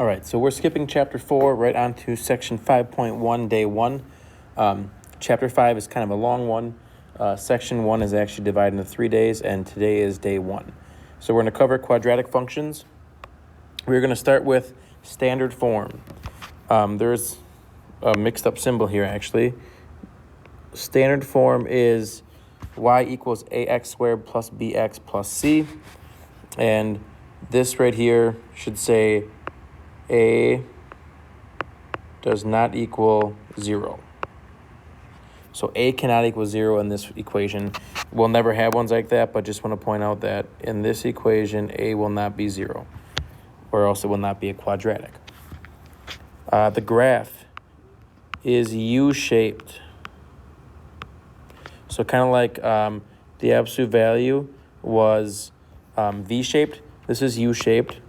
All right, so we're skipping Chapter 4 right on to Section 5.1, Day 1. Chapter 5 is kind of a long one. Section 1 is actually divided into 3 days, and today is Day 1. So we're going to cover quadratic functions. We're going to start with standard form. There's a mixed up symbol here, actually. Standard form is y equals ax squared plus bx plus c. And this right here should say a does not equal 0. So a cannot equal 0 in this equation. We'll never have ones like that, but just want to point out that in this equation, a will not be 0, or else it will not be a quadratic. The graph is U-shaped. So kind of like the absolute value was V-shaped. This is U-shaped.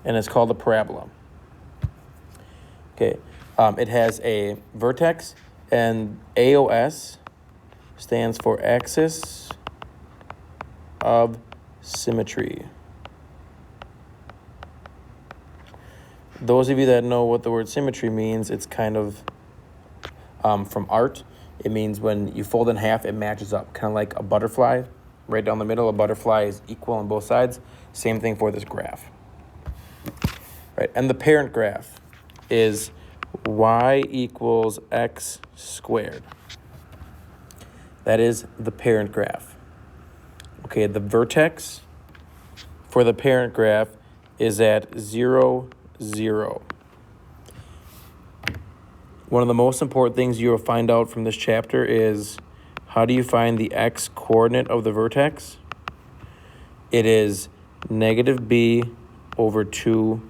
And it's called a parabola. Okay, it has a vertex, and AOS stands for axis of symmetry. Those of you that know what the word symmetry means, it's kind of from art. It means when you fold in half, it matches up, kind of like a butterfly. Right down the middle, a butterfly is equal on both sides. Same thing for this graph. Right, and the parent graph is y equals x squared. That is the parent graph. Okay, the vertex for the parent graph is at 0, 0. One of the most important things you will find out from this chapter is how do you find the x coordinate of the vertex? It is negative b over 2a.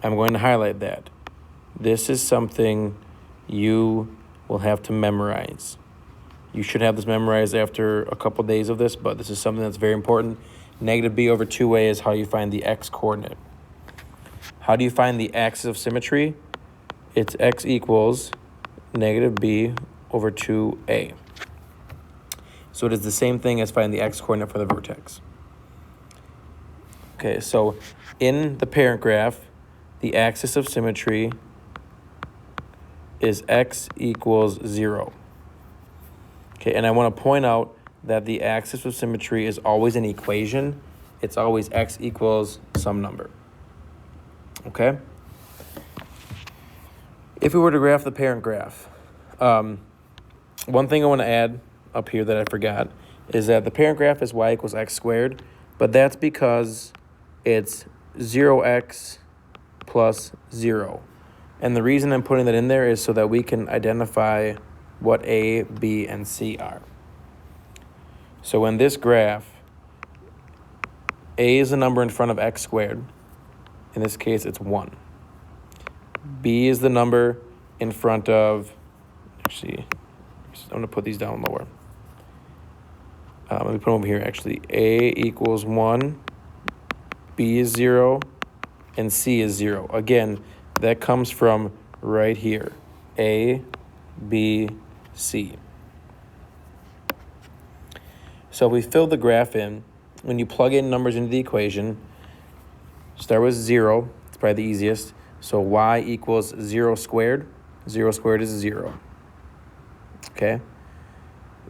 I'm going to highlight that. This is something you will have to memorize. You should have this memorized after a couple days of this, but this is something that's very important. Negative b over 2a is how you find the x coordinate. How do you find the axis of symmetry? It's x equals negative b over 2a. So it is the same thing as finding the x coordinate for the vertex. Okay, so in the parent graph, the axis of symmetry is x equals 0. Okay, and I want to point out that the axis of symmetry is always an equation. It's always x equals some number. Okay? If we were to graph the parent graph, one thing I want to add up here that I forgot is that the parent graph is y equals x squared, but that's because it's 0x plus 0. And the reason I'm putting that in there is so that we can identify what a, b, and c are. So in this graph, a is the number in front of x squared. In this case, it's 1. B is the number in front of, actually, I'm going to put these down lower. Let me put them over here, actually. A equals 1, B is 0, and C is 0. Again, that comes from right here. A, B, C. So if we fill the graph in, when you plug in numbers into the equation, start with 0. It's probably the easiest. So y equals 0 squared. 0 squared is 0. Okay?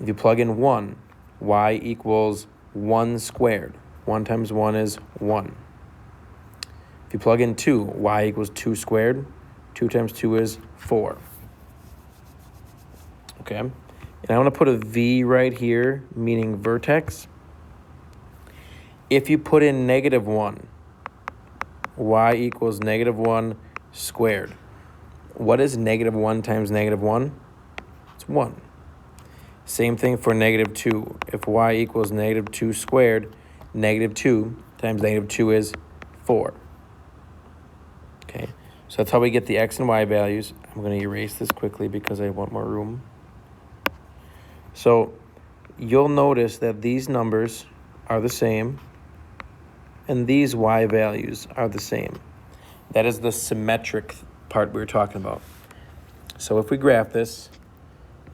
If you plug in 1, y equals 1 squared. 1 times 1 is 1. If you plug in 2, y equals 2 squared. 2 times 2 is 4. Okay? And I want to put a V right here, meaning vertex. If you put in negative 1, y equals negative 1 squared. What is negative 1 times negative 1? It's 1. Same thing for negative 2. If y equals negative 2 squared, negative 2 times negative 2 is 4. Okay, so that's how we get the x and y values. I'm going to erase this quickly because I want more room. So you'll notice that these numbers are the same, and these y values are the same. That is the symmetric part we were talking about. So if we graph this,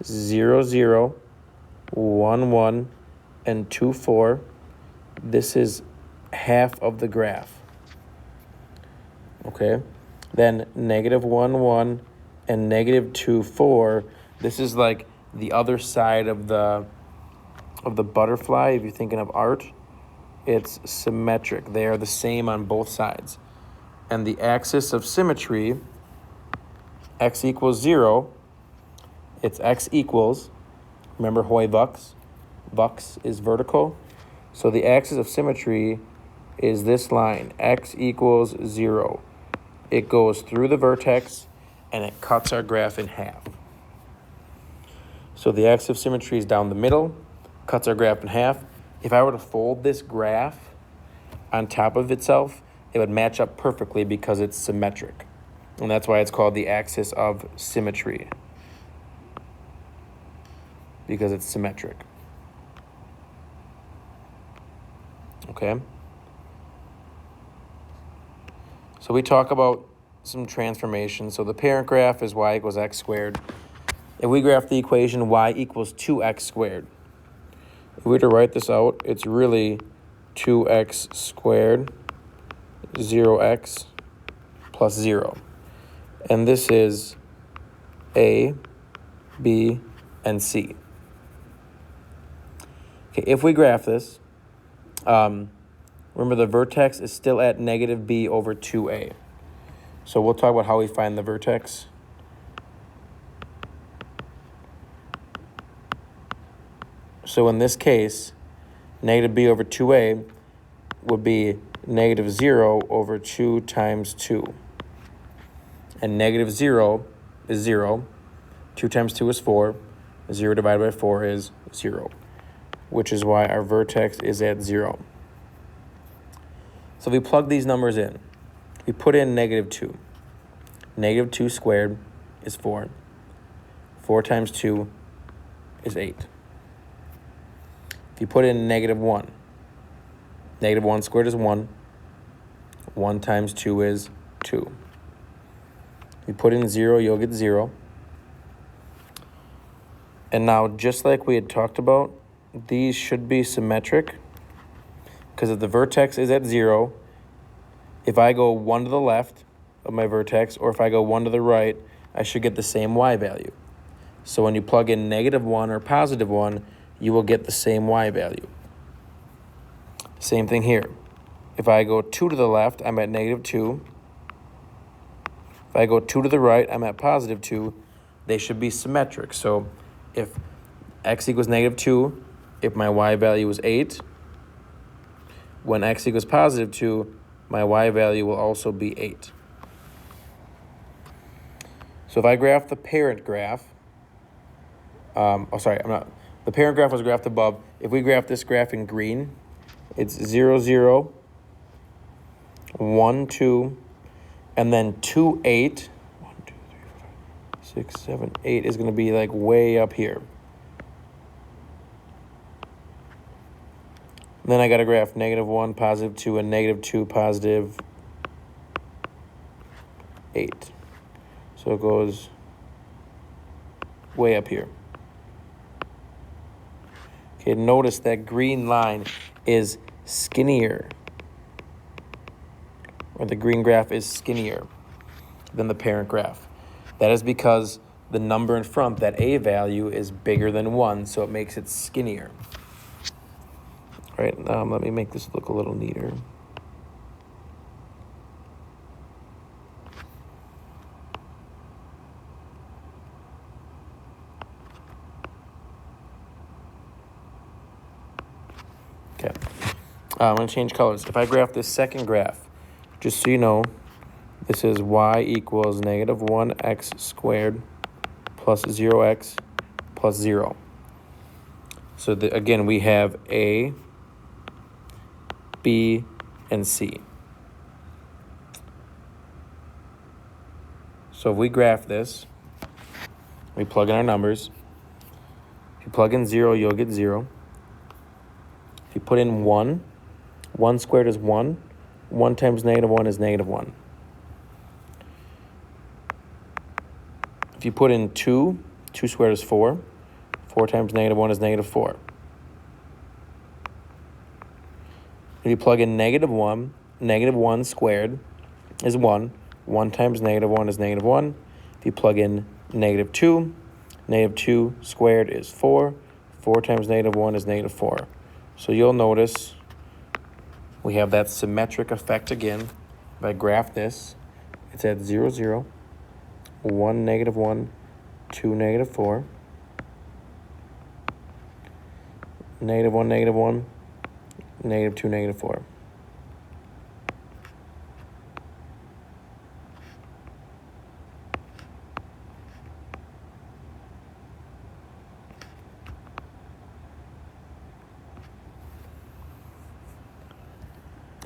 0, 0, 1, 1, and 2, 4, this is half of the graph. Okay? Then negative 1, 1, and negative 2, 4. This is like the other side of the butterfly. If you're thinking of art, it's symmetric. They are the same on both sides. And the axis of symmetry, x equals 0, it's x equals, remember Hoy Vux? Vux is vertical. So the axis of symmetry is this line, x equals 0. It goes through the vertex, and it cuts our graph in half. So the axis of symmetry is down the middle, cuts our graph in half. If I were to fold this graph on top of itself, it would match up perfectly because it's symmetric. And that's why it's called the axis of symmetry, because it's symmetric. Okay? So we talk about some transformations. So the parent graph is y equals x squared. If we graph the equation y equals 2x squared, if we were to write this out, it's really 2x squared, 0x plus 0. And this is A, B, and C. Okay, if we graph this, remember the vertex is still at negative b over 2a. So we'll talk about how we find the vertex. So in this case, negative b over 2a would be negative 0 over 2 times 2. And negative 0 is 0. 2 times 2 is 4. 0 divided by 4 is 0, which is why our vertex is at 0. So if we plug these numbers in, we put in negative 2. Negative 2 squared is 4. 4 times 2 is 8. If you put in negative 1, negative 1 squared is 1. 1 times 2 is 2. If you put in 0, you'll get 0. And now, just like we had talked about, these should be symmetric, because if the vertex is at 0, if I go 1 to the left of my vertex, or if I go 1 to the right, I should get the same y value. So when you plug in negative 1 or positive 1, you will get the same y value. Same thing here. If I go 2 to the left, I'm at negative 2. If I go 2 to the right, I'm at positive 2. They should be symmetric. So if x equals negative 2, if my y value is 8, when x equals positive 2, my y value will also be 8. So if I graph the parent graph, the parent graph was graphed above. If we graph this graph in green, it's 0, 0, 1, 2, and then 2, 8. 1, 2, 3, 4, 5, 6, 7, 8 is going to be like way up here. Then I got to graph negative 1, positive 2, and negative 2, positive 8. So it goes way up here. Okay, notice that green line is skinnier, or the green graph is skinnier than the parent graph. That is because the number in front, that a value, is bigger than 1, so it makes it skinnier. All right, let me make this look a little neater. Okay, I'm going to change colors. If I graph this second graph, just so you know, this is y equals negative 1x squared plus 0x plus 0. So again, we have A, B, and C. So if we graph this, we plug in our numbers. If you plug in 0, you'll get 0. If you put in 1, 1 squared is 1. 1 times negative 1 is negative 1. If you put in 2, 2 squared is 4. 4 times negative 1 is negative 4. If you plug in negative 1 squared is 1. 1 times negative 1 is negative 1. If you plug in negative 2 squared is 4. 4 times negative 1 is negative 4. So you'll notice we have that symmetric effect again. If I graph this, it's at 0, 0, 1, negative 1, 2, negative 4, negative 1, negative 1, negative 2, negative 4.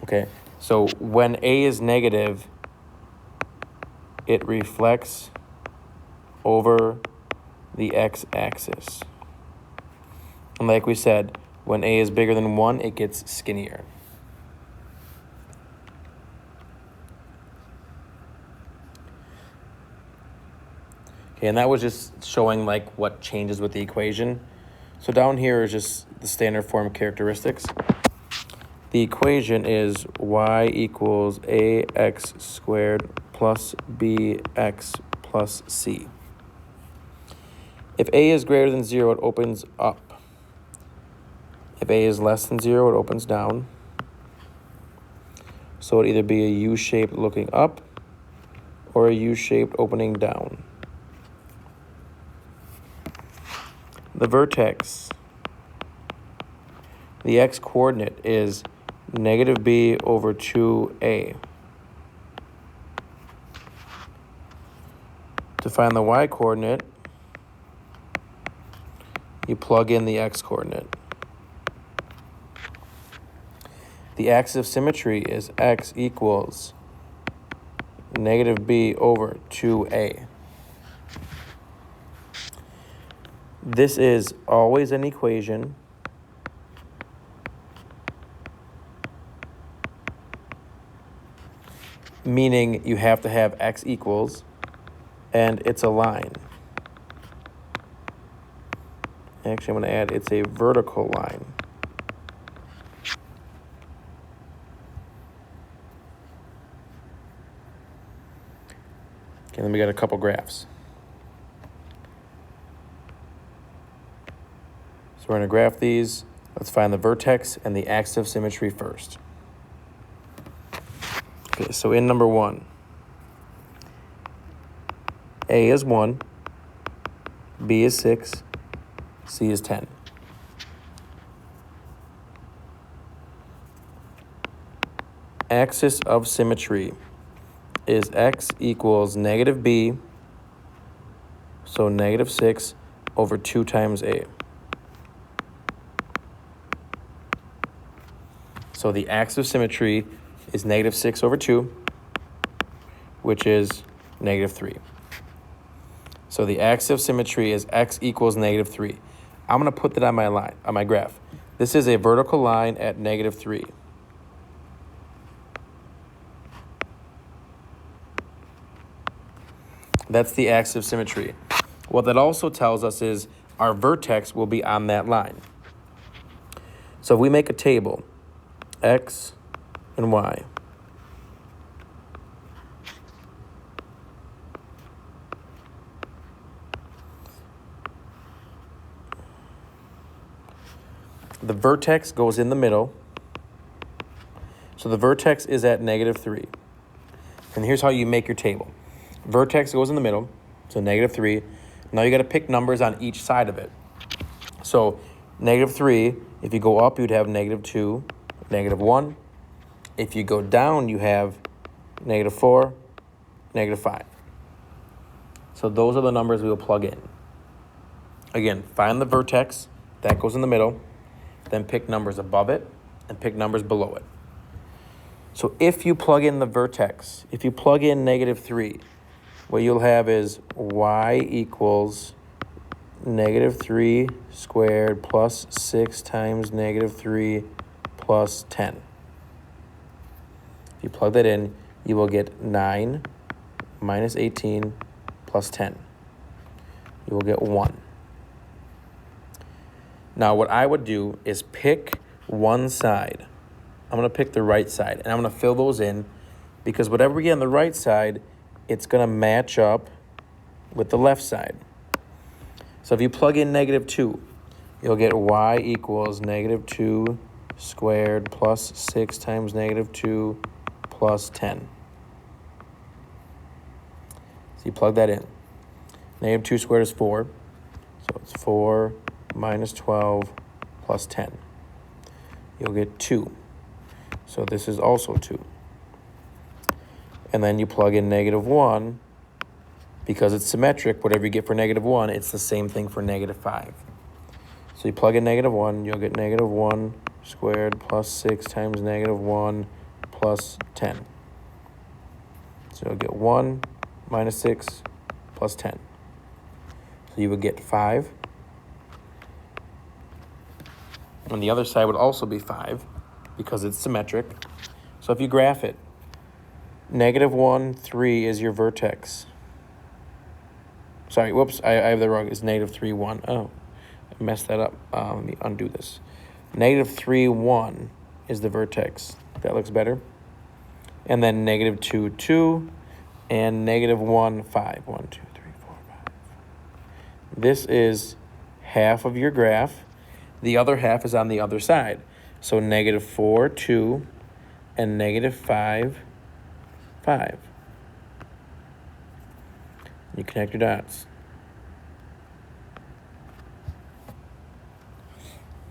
Okay, so when A is negative, it reflects over the x-axis. And like we said, when A is bigger than 1, it gets skinnier. Okay, and that was just showing like what changes with the equation. So down here is just the standard form characteristics. The equation is y equals ax squared plus bx plus c. If a is greater than 0, it opens up. If a is less than 0, it opens down. So it'd either be a U-shaped looking up or a U-shaped opening down. The vertex, the x-coordinate is negative b over 2a. To find the y-coordinate, you plug in the x-coordinate. The axis of symmetry is x equals negative b over 2a. This is always an equation meaning you have to have x equals, and it's a line. Actually, I'm going to add it's a vertical line. Okay, then we got a couple graphs. So we're going to graph these. Let's find the vertex and the axis of symmetry first. Okay, so in number 1, A is 1, B is 6, C is 10. Axis of symmetry is x equals negative b, so negative 6 over 2 times a. So the axis of symmetry is negative 6 over 2, which is negative 3. So the axis of symmetry is x equals negative 3. I'm going to put that on my line, on my graph. This is a vertical line at negative 3. That's the axis of symmetry. What that also tells us is our vertex will be on that line. So if we make a table, x and y, the vertex goes in the middle. So the vertex is at negative 3. And here's how you make your table. Vertex goes in the middle, so negative 3. Now you got to pick numbers on each side of it. So negative 3, if you go up, you'd have negative 2, negative 1. If you go down, you have negative 4, negative 5. So those are the numbers we will plug in. Again, find the vertex, that goes in the middle, then pick numbers above it and pick numbers below it. So if you plug in the vertex, if you plug in negative 3, what you'll have is y equals negative 3 squared plus 6 times negative 3 plus 10. If you plug that in, you will get 9 minus 18 plus 10. You will get 1. Now what I would do is pick one side. I'm going to pick the right side, and I'm going to fill those in because whatever we get on the right side, it's going to match up with the left side. So if you plug in -2, you'll get y equals -2 squared plus 6 times -2 plus 10. So you plug that in. -2 squared is 4. So it's 4 minus 12 plus 10. You'll get 2. So this is also 2. And then you plug in -1. Because it's symmetric, whatever you get for -1, it's the same thing for -5. So you plug in -1, you'll get -1 squared plus 6 times -1 plus 10. So you'll get 1 minus 6 plus 10. So you would get 5. And the other side would also be 5 because it's symmetric. So if you graph it, -1, 3 is your vertex. Sorry, whoops, I have the wrong, it's -3, 1. Oh, I messed that up. Let me undo this. -3, 1 is the vertex. That looks better. And then -2, 2, and -1, 5. 1, 2, 3, 4, 5. This is half of your graph. The other half is on the other side. So -4, 2, and -5, 5. You connect your dots.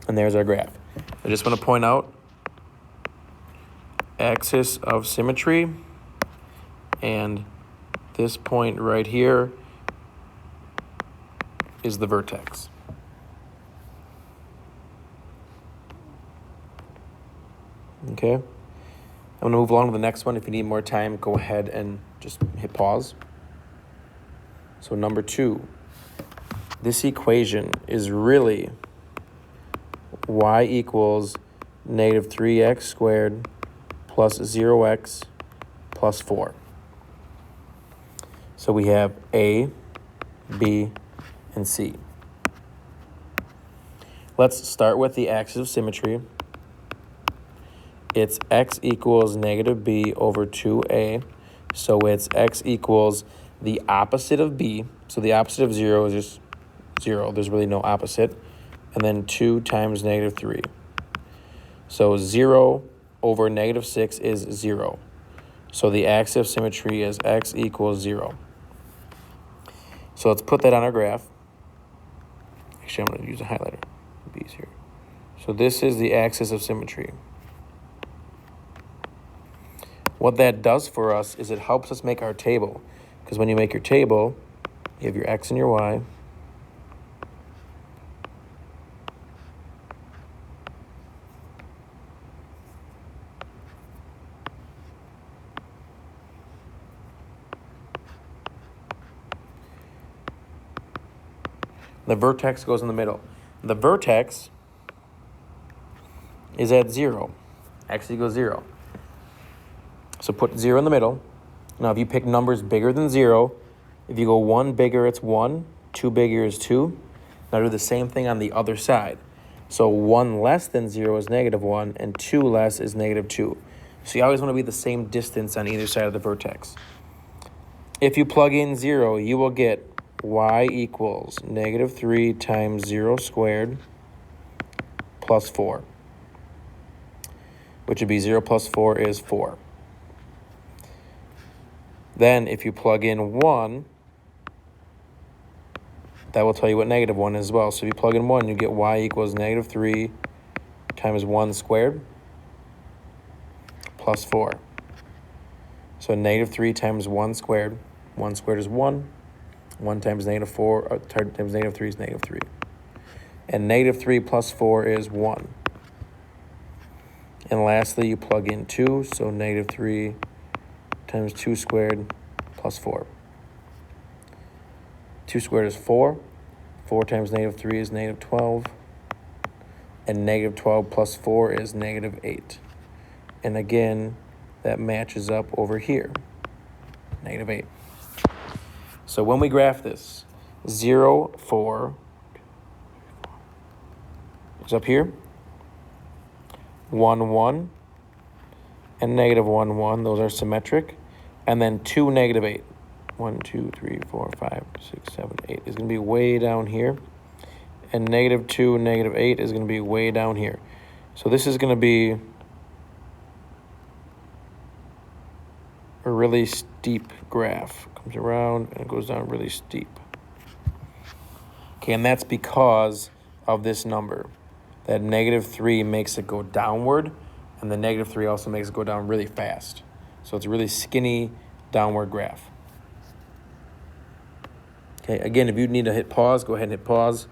And there's our graph. I just want to point out axis of symmetry, and this point right here is the vertex. Okay? I'm going to move along to the next one. If you need more time, go ahead and just hit pause. So number 2, this equation is really y equals -3x squared plus 0x plus 4. So we have A, B, and C. Let's start with the axis of symmetry. It's x equals -b over 2a. So it's x equals the opposite of b. So the opposite of 0 is just 0. There's really no opposite. And then 2 times -3. So 0 over -6 is 0. So the axis of symmetry is x equals 0. So let's put that on our graph. Actually, I'm going to use a highlighter. B's here. So this is the axis of symmetry. What that does for us is it helps us make our table. Because when you make your table, you have your x and your y. The vertex goes in the middle. The vertex is at 0. X equals 0. So put 0 in the middle. Now, if you pick numbers bigger than 0, if you go 1 bigger, it's 1. 2 bigger is 2. Now do the same thing on the other side. So 1 less than 0 is -1, and 2 less is -2. So you always want to be the same distance on either side of the vertex. If you plug in 0, you will get y equals -3 times 0 squared plus 4, which would be 0 plus 4 is 4. Then if you plug in 1, that will tell you what -1 is as well. So if you plug in 1, you get y equals -3 times 1 squared plus 4. So -3 times 1 squared. 1 squared is 1. 1 times -4 times -3 is -3. And -3 plus 4 is 1. And lastly, you plug in 2. So -3 times 2 squared plus 4. 2 squared is 4. 4 times -3 is -12. And -12 plus 4 is -8. And again, that matches up over here, -8. So when we graph this, 0, 4 is up here. 1, 1 and negative 1, 1. Those are symmetric. And then 2, negative 8. 1, 2, 3, 4, 5, 6, 7, 8 is going to be way down here. And negative 2 and negative 8 is going to be way down here. So this is going to be a really steep graph. It comes around and it goes down really steep. Okay, and that's because of this number. That negative 3 makes it go downward, and the negative 3 also makes it go down really fast. So it's a really skinny downward graph. Okay, again, if you need to hit pause, go ahead and hit pause.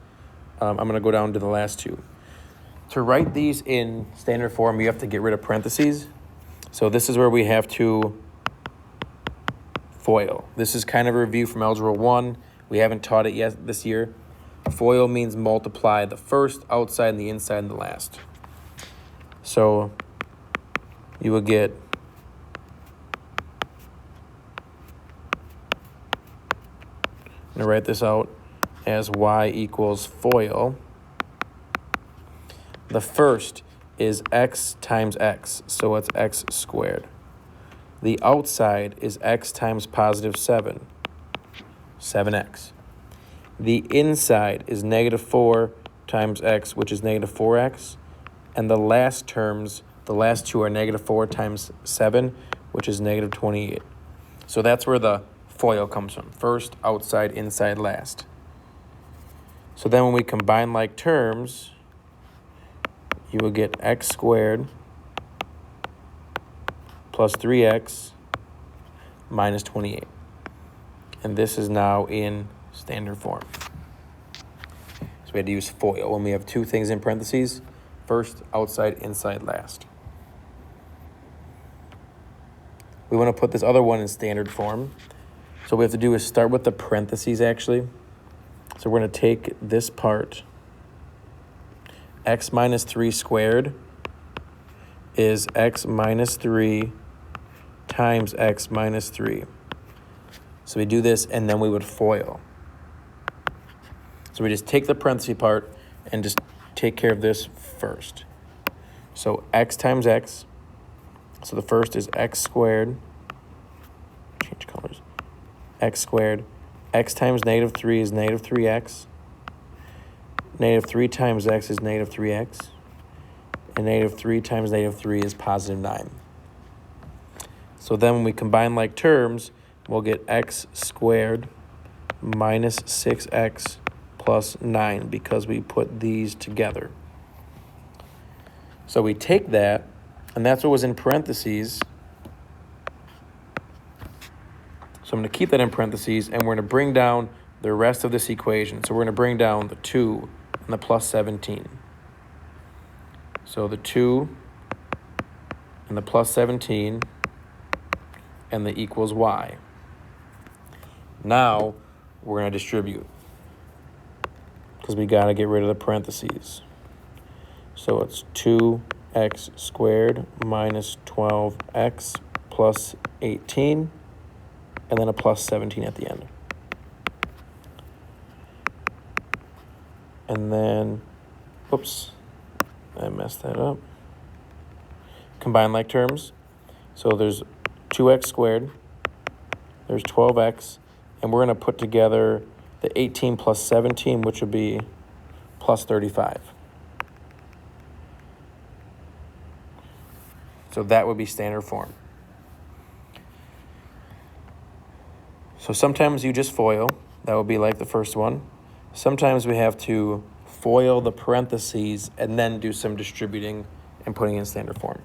I'm going to go down to the last two. To write these in standard form, you have to get rid of parentheses. So this is where we have to FOIL. This is kind of a review from Algebra 1. We haven't taught it yet this year. FOIL means multiply the first, outside, and the inside, and the last. So you will get I'm going to write this out as y equals FOIL. The first is x times x, so it's x squared. The outside is x times positive 7, 7x. The inside is negative 4 times x, which is negative 4x. And the last terms, the last two are negative 4 times 7, which is negative 28. So that's where the FOIL comes from. First, outside, inside, last. So then when we combine like terms, you will get x squared plus 3x minus 28. And this is now in standard form. So we had to use FOIL when we have two things in parentheses. First, outside, inside, last. We want to put this other one in standard form. So what we have to do is start with the parentheses, actually. So we're going to take this part. X minus 3 squared is x minus 3 times x minus 3. So we do this, and then we would FOIL. So we just take the parenthesis part and just take care of this first. So x times x. So the first is x squared. Change colors. X squared. X times negative 3 is negative 3x. Negative 3 times x is negative 3x. And negative 3 times negative 3 is positive 9. So then when we combine like terms, we'll get x squared minus 6x plus 9 because we put these together. So we take that, and that's what was in parentheses. So I'm going to keep that in parentheses, and we're going to bring down the rest of this equation. So we're going to bring down the 2 and the plus 17. So the 2 and the plus 17 and the equals y. Now we're going to distribute because we got to get rid of the parentheses. So it's 2x squared minus 12x plus 18, and then a plus 17 at the end. And then, whoops, I messed that up. Combine like terms. So there's 2x squared, there's 12x, and we're going to put together the 18 plus 17, which would be plus 35. So that would be standard form. So sometimes you just FOIL. That would be like the first one. Sometimes we have to FOIL the parentheses and then do some distributing and putting in standard form.